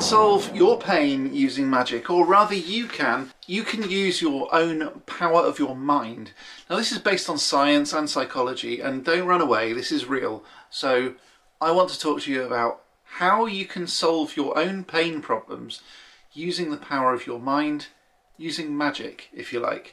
can solve your pain using magic, or rather you can use your own power of your mind. Now this is based on science and psychology, and don't run away, this is real. So I want to talk to you about how you can solve your own pain problems using the power of your mind, using magic, if you like.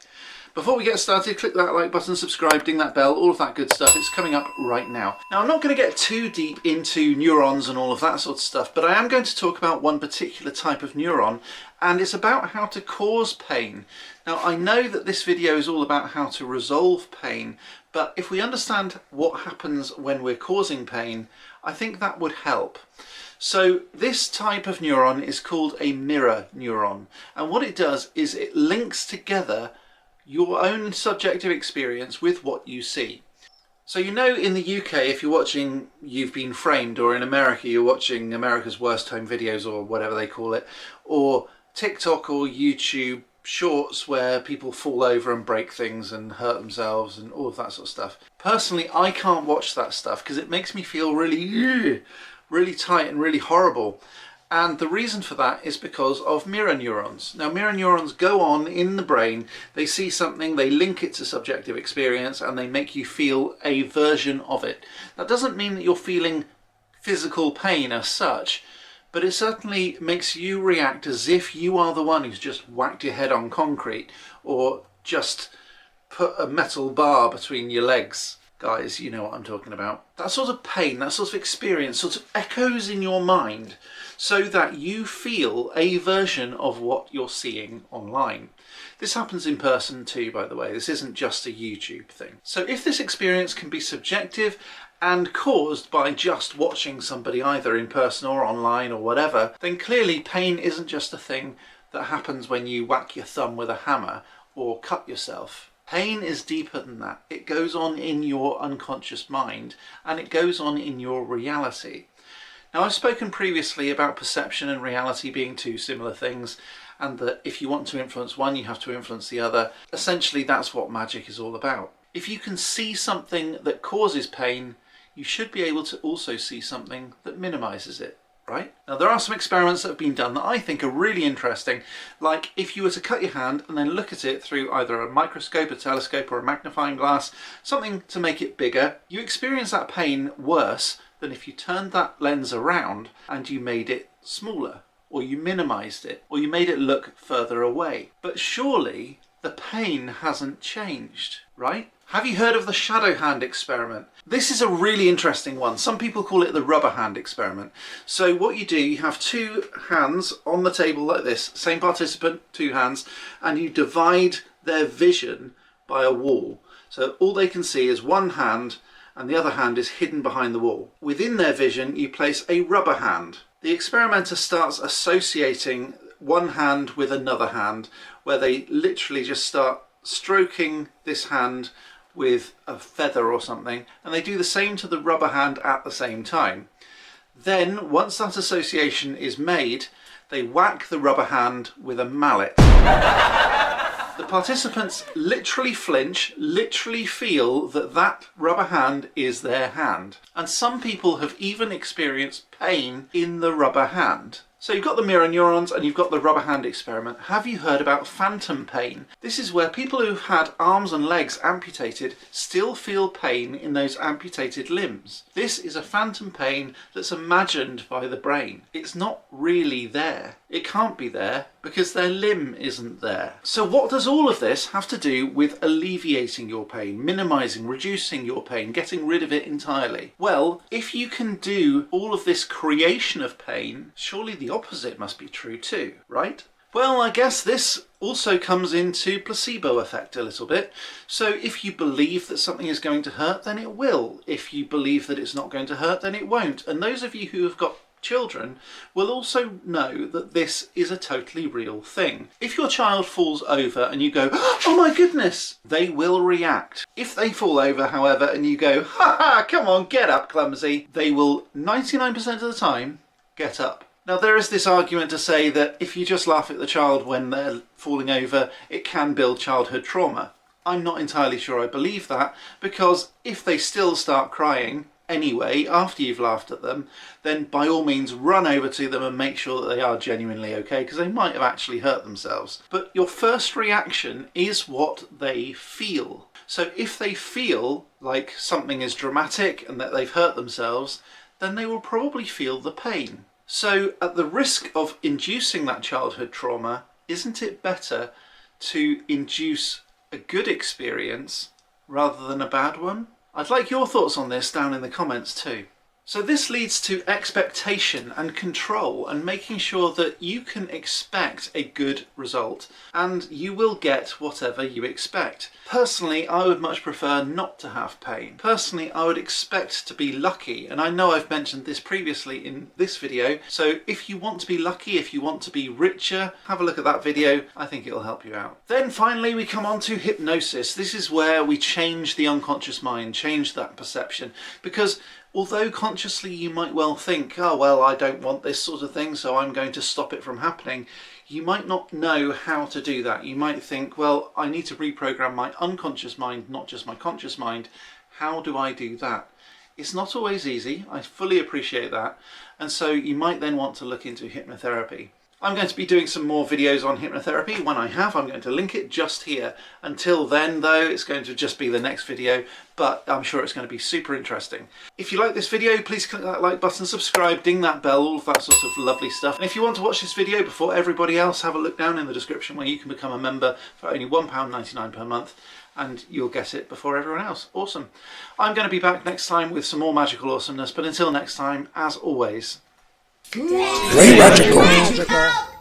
Before we get started, click that like button, subscribe, ding that bell, all of that good stuff. It's coming up right now. Now, I'm not going to get too deep into neurons and all of that sort of stuff, but I am going to talk about one particular type of neuron, and it's about how to cause pain. Now, I know that this video is all about how to resolve pain, but if we understand what happens when we're causing pain, I think that would help. So this type of neuron is called a mirror neuron, and what it does is it links together your own subjective experience with what you see. So you know, in the UK, if you're watching You've Been Framed, or in America you're watching America's Worst Home Videos, or whatever they call it, or TikTok or YouTube shorts where people fall over and break things and hurt themselves and all of that sort of stuff. Personally, I can't watch that stuff because it makes me feel really tight and really horrible. And the reason for that is because of mirror neurons. Now, mirror neurons go on in the brain, they see something, they link it to subjective experience, and they make you feel a version of it. That doesn't mean that you're feeling physical pain as such, but it certainly makes you react as if you are the one who's just whacked your head on concrete, or just put a metal bar between your legs. Guys, you know what I'm talking about. That sort of pain, that sort of experience sort of echoes in your mind so that you feel a version of what you're seeing online. This happens in person too, by the way. This isn't just a YouTube thing. So if this experience can be subjective and caused by just watching somebody either in person or online or whatever, then clearly pain isn't just a thing that happens when you whack your thumb with a hammer or cut yourself. Pain is deeper than that. It goes on in your unconscious mind, and it goes on in your reality. Now, I've spoken previously about perception and reality being two similar things, and that if you want to influence one, you have to influence the other. Essentially, that's what magic is all about. If you can see something that causes pain, you should be able to also see something that minimizes it. Right? Now, there are some experiments that have been done that I think are really interesting, like if you were to cut your hand and then look at it through either a microscope, a telescope or a magnifying glass, something to make it bigger, you experience that pain worse than if you turned that lens around and you made it smaller, or you minimized it, or you made it look further away. But surely the pain hasn't changed, right? Have you heard of the shadow hand experiment? This is a really interesting one. Some people call it the rubber hand experiment. So what you do, you have two hands on the table like this, same participant, two hands, and you divide their vision by a wall. So all they can see is one hand, and the other hand is hidden behind the wall. Within their vision, you place a rubber hand. The experimenter starts associating one hand with another hand, where they literally just start stroking this hand with a feather or something, and they do the same to the rubber hand at the same time. Then, once that association is made, they whack the rubber hand with a mallet. The participants literally flinch, literally feel that that rubber hand is their hand. And some people have even experienced pain in the rubber hand. So you've got the mirror neurons and you've got the rubber hand experiment. Have you heard about phantom pain? This is where people who've had arms and legs amputated still feel pain in those amputated limbs. This is a phantom pain that's imagined by the brain. It's not really there. It can't be there because their limb isn't there. So what does all of this have to do with alleviating your pain, minimizing, reducing your pain, getting rid of it entirely? Well, if you can do all of this creation of pain, surely the opposite must be true too, right? Well, I guess this also comes into placebo effect a little bit. So if you believe that something is going to hurt, then it will. If you believe that it's not going to hurt, then it won't. And those of you who have got children will also know that this is a totally real thing. If your child falls over and you go, "Oh my goodness," they will react. If they fall over, however, and you go, "Ha ha, come on, get up, clumsy," they will 99% of the time get up. Now, there is this argument to say that if you just laugh at the child when they're falling over, it can build childhood trauma. I'm not entirely sure I believe that, because if they still start crying, anyway after you've laughed at them, then by all means run over to them and make sure that they are genuinely okay, because they might have actually hurt themselves. But your first reaction is what they feel. So if they feel like something is dramatic and that they've hurt themselves, then they will probably feel the pain. So at the risk of inducing that childhood trauma, isn't it better to induce a good experience rather than a bad one? I'd like your thoughts on this down in the comments too. So this leads to expectation and control, and making sure that you can expect a good result and you will get whatever you expect. Personally, I would much prefer not to have pain. Personally, I would expect to be lucky, and I know I've mentioned this previously in this video, so if you want to be lucky, if you want to be richer, have a look at that video. I think it'll help you out. Then finally we come on to hypnosis. This is where we change the unconscious mind, change that perception, because although consciously you might well think, oh well, I don't want this sort of thing, so I'm going to stop it from happening, you might not know how to do that. You might think, well, I need to reprogram my unconscious mind, not just my conscious mind. How do I do that? It's not always easy, I fully appreciate that, and so you might then want to look into hypnotherapy. I'm going to be doing some more videos on hypnotherapy. When I have, I'm going to link it just here. Until then though, it's going to just be the next video, but I'm sure it's going to be super interesting. If you like this video, please click that like button, subscribe, ding that bell, all of that sort of lovely stuff. And if you want to watch this video before everybody else, have a look down in the description where you can become a member for only £1.99 per month, and you'll get it before everyone else. Awesome. I'm going to be back next time with some more magical awesomeness, but until next time, as always, Play magical.